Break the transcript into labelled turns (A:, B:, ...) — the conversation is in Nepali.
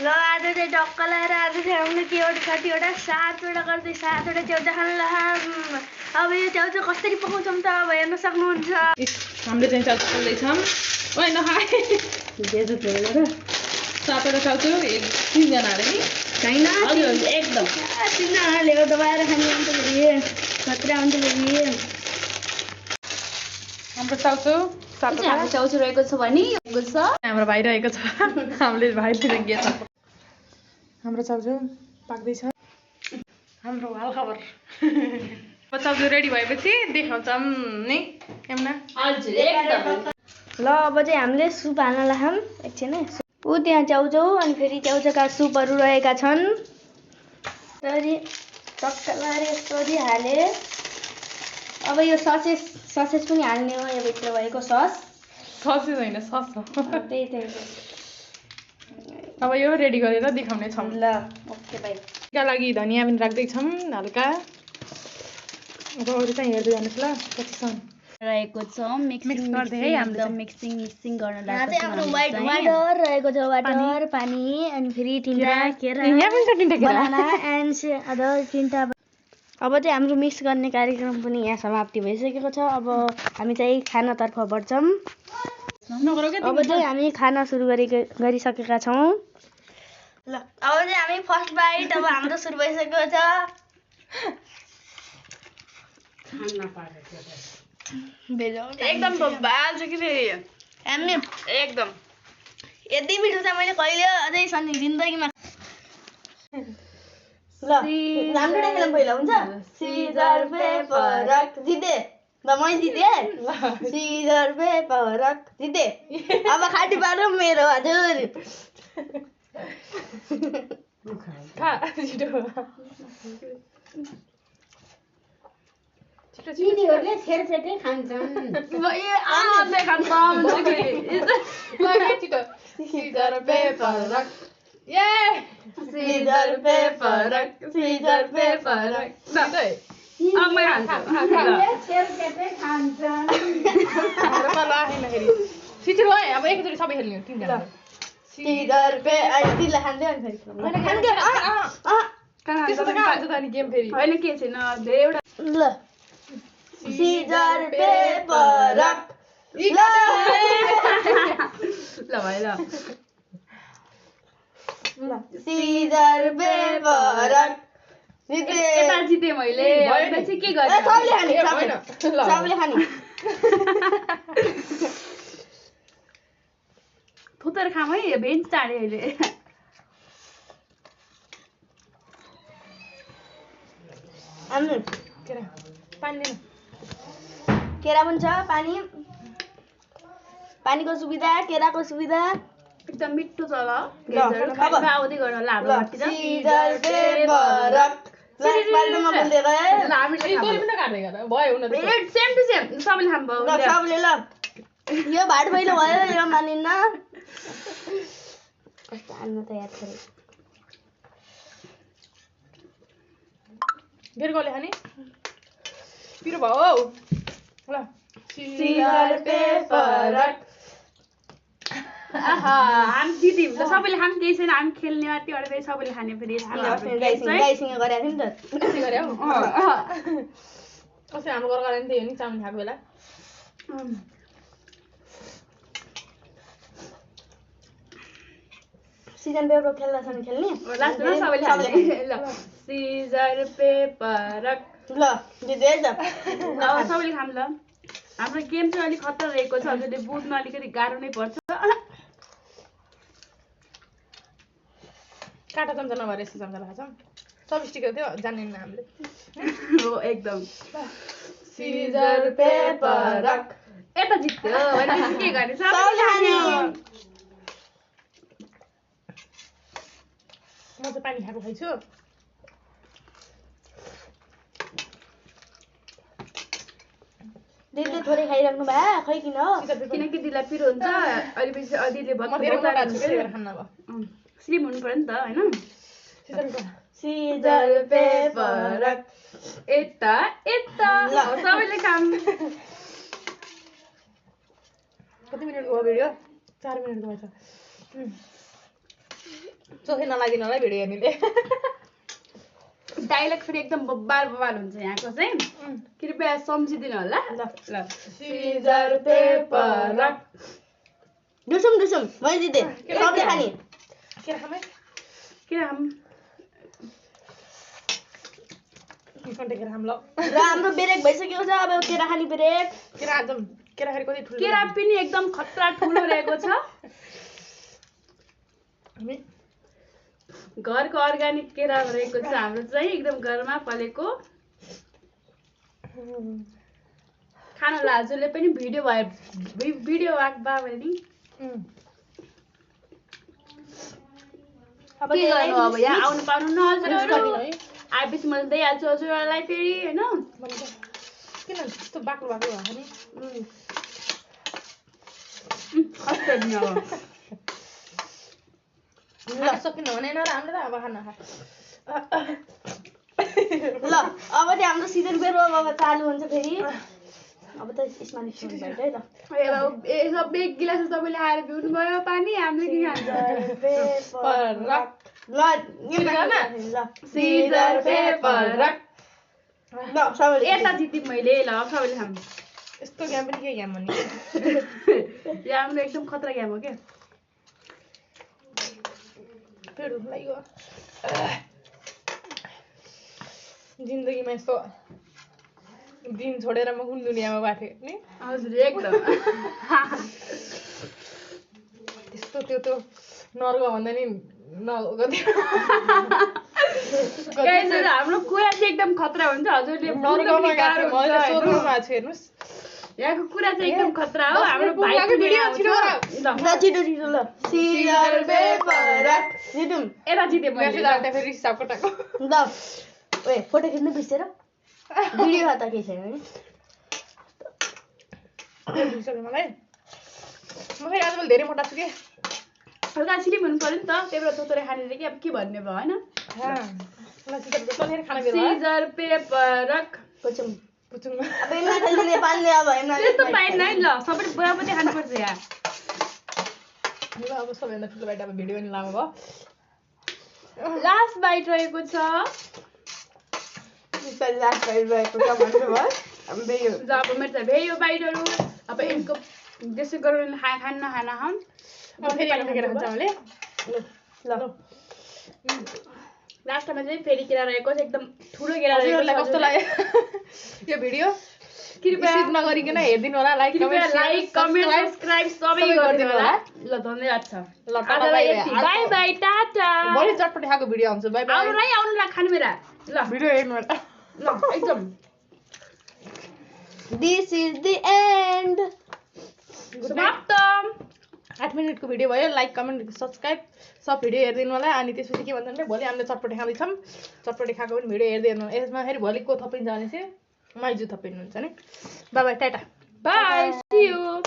A: ल आज चाहिँ डक्क लगाएर आज चाहिँ हामीले के एउटा कतिवटा 7वटा गर्दै 7वटा च्याउचा खान लाम। अब यो च्याउचा कसरी पकाउँछौँ त अब हेर्न सक्नुहुन्छ।
B: हामीले चाहिँ च्याउचा खाँदैछौँ। ओइ नखाए
A: जेजु छोडेर
B: 7वटा च्याउचा 3 जनाले नि
A: छैन
B: हजुर एकदम
A: 3 जनाले हो दबाएर खाने हुन्छ फेरि खतरा हुन्छ फेरि।
B: हाम्रो च्याउचा 7वटा
A: च्याउचा रहेको छ भने
B: हाम्रो भाइ रहेको छ। हामीले भाइतिर के छ हाम्रो च्याउचा पाक्दैछ। हाम्रो हाल खबर च्याउचा रेडी भएपछि देखाउँछौँ नि यमुना।
A: हजुर एकदम। ल अब चाहिँ हामीले सुप हाल्न लाखौँ एकछिन है। ऊ त्यहाँ च्याउचाउ अनि फेरि च्याउचाका सुपहरू रहेका छन्। त्यसरी टक्क लाएर यसरी हाले। अब यो ससेस पनि हाल्ने हो यो भित्र भएको सस।
B: ससेज होइन सस हो।
A: त्यही त्यही।
B: अब यो रेडी गरेर देखाउने छौँ।
A: ल ओके बाइ।
B: का लागि धनिया पनि राख्दैछौँ हल्का। अब अरू चाहिँ हेर्दै जानुहोस् ल कतिसम्म
A: रहेको छ
B: मिक्स गर्दै है हामीले
A: मिक्सिङ गर्न लाग्छ। यहाँ चाहिँ हाम्रो वाटर रहेको छ वाटर पानी अनि फेरि 3टा केरा
B: यहाँ पनि छ 3टा केरा
A: बनाना एन्ड अदर 3टा। अब चाहिँ हाम्रो मिक्स गर्ने कार्यक्रम पनि यहाँ समाप्ति भइसकेको छ। अब हामी चाहिँ खानातर्फ बढ्छौँ। अब चाहिँ हामी खाना सुरु गरिसकेका छौँ। ल अब चाहिँ हामी फर्स्ट बाइट अब हाम्रो सुरु भइसकेको छ। एकदम बबाल छ कि फेरि हामी एकदम यति मिठो छ मैले कहिले अझै सन्नी जिन्दगीमा। ल राम्रो खेलौँ पहिला हुन्छ। सिजर पेपर रक जिते ल मै जिते। सिजर पेपर रक जिते। अब खाटी पारौँ मेरो हजुर।
B: खा छिटो
A: यिनीहरूले छेरछेटै खान्छन्।
B: छिटो सिजर पेपर रक ये
A: scissor paper rock scissor paper rock
B: अब म खान्छु।
A: छेरछेटै खान्छन्।
B: छिटो है अब एकचोटि सबै खेल्ने 3 जना।
A: सिजर पे दिल्ला खान्दै अनि फेरि
B: त्यस्तो त कहाँ हुन्छ त अनि गेम फेरि
A: होइन के छैन धेरैवटा। ल सिजर पेपर रक
B: ल भाइ ल
A: सिजर पेपर रक
C: यता जिते मैले भनेपछि के गर्ने
A: सबले खाने सबले खाने
C: थुतेर खाम है बेन्च टाढे अहिले
A: केरा पनि छ पानीको सुविधा केराको सुविधा
C: एकदम मिठो छ ल आउँदै गर्न ल हाम्रो घरतिर
A: सिजर पेपर रक बाल्टोमा बोल्दै गए
B: ल हामी तैँले पनि काट्दै गर भयो हुन त
C: सेम टु सेम सबैले खाम भयो
A: ल सबले ल यो भाड पहिलो भयो यो मानिन्न कस्तो हाल्नु त याद गरे
B: फेरि कसले खाने पिरो भयो ल
A: सिजर पेपर रक
C: आहा हामी जित्यौँ ल सबैले खाम केही छैन हामी खेल्ने मात्रै फेरि सबैले खाने फेरि
A: गाईसँग गरेको थियौँ नि त
B: कसरी गरे हौ कसरी हाम्रो घर गरे नि त्यही हो नि चाउमिन खाएको बेला
A: सिजन पेपर खेल्दा छ नि खेल्ने
C: लास्टमा सबैले खाने ल
A: सिजर पेपर रक ल जित्दै छ
C: अब सबैले खाम ल हाम्रो गेम चाहिँ अलिक खतरा रहेको छ अहिले बुझ्न अलिकति गाह्रो नै पर्छ
B: काटा चम्चा नभएर यस्तो चम्चा खान्छौँ चपस्टिक थियो जान्दैन हामीले
C: हो एकदम
A: सिजर पेपर रक
C: यता जित्यो होइन के गर्ने
A: सबैले खाने
B: म चाहिँ पानी खाएको खाइछु
A: दिदीले थोरै खाइराख्नु भए खै किन हो
C: किनकि दिदीलाई पिरो हुन्छ अहिले पछि दिदीले
B: म धेरै मोटा छु के खान्न अब
C: स्लिम हुनु पर्यो नि त होइन
A: सिजर पेपर रक
C: यता सबैले काम
B: कति मिनटको हो भिडियो 4 मिनटको भएछ चोखै नलागिदिनु होला है भिडियो हेर्नेले।
C: डाइलग फेरि एकदम बब्बाल बब्बाल हुन्छ यहाँको चाहिँ कृपया सम्झिदिनु होला।
A: ल
C: ल सिजर पेपर रक
A: डुसुम डुसुम मैले जिते सबले खाने
B: के राखौँ है?
C: के राम
B: कन्टेक राखौँ ल।
A: र हाम्रो ब्रेक भइसकेको छ अब केरा खाने ब्रेक
B: केरा हाल्छौँ। केरा खाएर कति ठुलो
C: केरा पनि एकदम खतरा ठुलो रहेको छ।
B: हामी
C: घरको अर्ग्यानिक केरा रहेको छ हाम्रो चाहिँ एकदम घरमा फलेको। खान लाजुले पनि भिडियो भयो भने नि
A: अब
C: के गर्नु अब यहाँ
A: मिक्स
C: आउनु पाउनु न हजुरहरू। आएपछि मैले दिइहाल्छु हजुरहरूलाई फेरि होइन।
B: किन त्यस्तो बाक्लो बाक्लो भएको नि? ल सकिनु भने नराम्रो त अब खाना खा।
A: ल अब चाहिँ हाम्रो सिजन फेरि अब चालु हुन्छ फेरि। अब त यसमा निस्किनु भयो है त
C: सब एक गिलास तपाईँले आएर पिउनु भयो पानी हामीले के खान्छ।
A: ल
C: सिजर पेपर रक
A: ल सबैले
C: यता जितेँ मैले। ल सबैले खानु।
B: यस्तो गेम पनि के गेम भन्ने?
C: यो हाम्रो एकदम खतरा गेम हो क्या।
B: पेट दुख्न लाग्यो। जिन्दगीमा यस्तो दिन छोडेर म कुन दुनियाँमा बाँचेँ नि?
C: हजुर एकदम
B: त्यस्तो त्यो नर्ग भन्दा नि
C: हाम्रो कुरा चाहिँ एकदम खतरा हुन्छ हजुरले बुझ्नु पनि गाह्रो हुन्छ होइन।
B: हेर्नुहोस्
C: यहाँको कुरा चाहिँ एकदम खतरा हो। हाम्रो भाइ पनि आउँछ। ल
A: छिटो छिटो ल सिजर पेपर रक जितौँ
C: यता जितेँ मैले।
B: फेरि रिसाब कटाको
A: ल ओए फोटो खिच्नु बिर्सेर भिडियो खाता केही छैन नि।
B: भइसक्यो मलाई। म फेरि आजकल धेरै मोटा छु कि।
C: हल्का स्लिम हुनु पर्यो नि त। त्यही भएर तोतरे खानेले कि अब के भन्ने भयो होइन। सिजर पेपर रक
A: पुचुम
B: पुचुङ
A: अब यमना खेल्ने नेपालले अब यमना
C: त्यस्तो पाइन्न है। ल सबैले बराबरी खानुपर्छ यहाँ।
B: ल अब सबैभन्दा ठुलो बाइट अब भिडियो पनि लामो भयो।
C: लास्ट बाइट रहेको छ।
A: लास्ट बाइट रहेको छ भन्नुभयो अब बेयो
C: अब मेरो चाहिँ भयो बाइटहरू। अब यसको त्यसै गरेर खाना हम
B: अब फेरि एउटा केरा खान्छ हामीले।
A: ल
C: लास्टमा चाहिँ फेरि केरा रहेको छ। एकदम ठुलो केरा रहेको छ।
B: कस्तो लाग्यो यो भिडियो?
C: कृपया
B: स्किप नगरिकन हेरिदिनु होला। लाइक
C: लाइक कमेन्ट सब्सक्राइब सबै गरिदिनु होला। ल धन्यवाद छ।
B: ल टाटा
C: बाई बाई टाटा।
B: भोलि चटपटी खाएको भिडियो आउँछ। By by.
C: आउनु ला खानु मेरा। ल
B: भिडियो हेर्नु होला।
C: ल एकदम
A: दिस इज द एन्ड
C: समाप्त।
B: 8 मिनटको भिडियो भयो। लाइक कमेन्ट सब्सक्राइब सब भिडियो हेरिदिनु होला। अनि त्यसपछि के भन्छ भने भोलि हामीले चटपटी खाँदैछौँ। चटपटी खाएको पनि भिडियो हेरिदिनु। यसमा फेरि भोलिको थपिन्छ भने चाहिँ माइजु थपिनुहुन्छ नि। Bye bye tata.
C: Bye see you.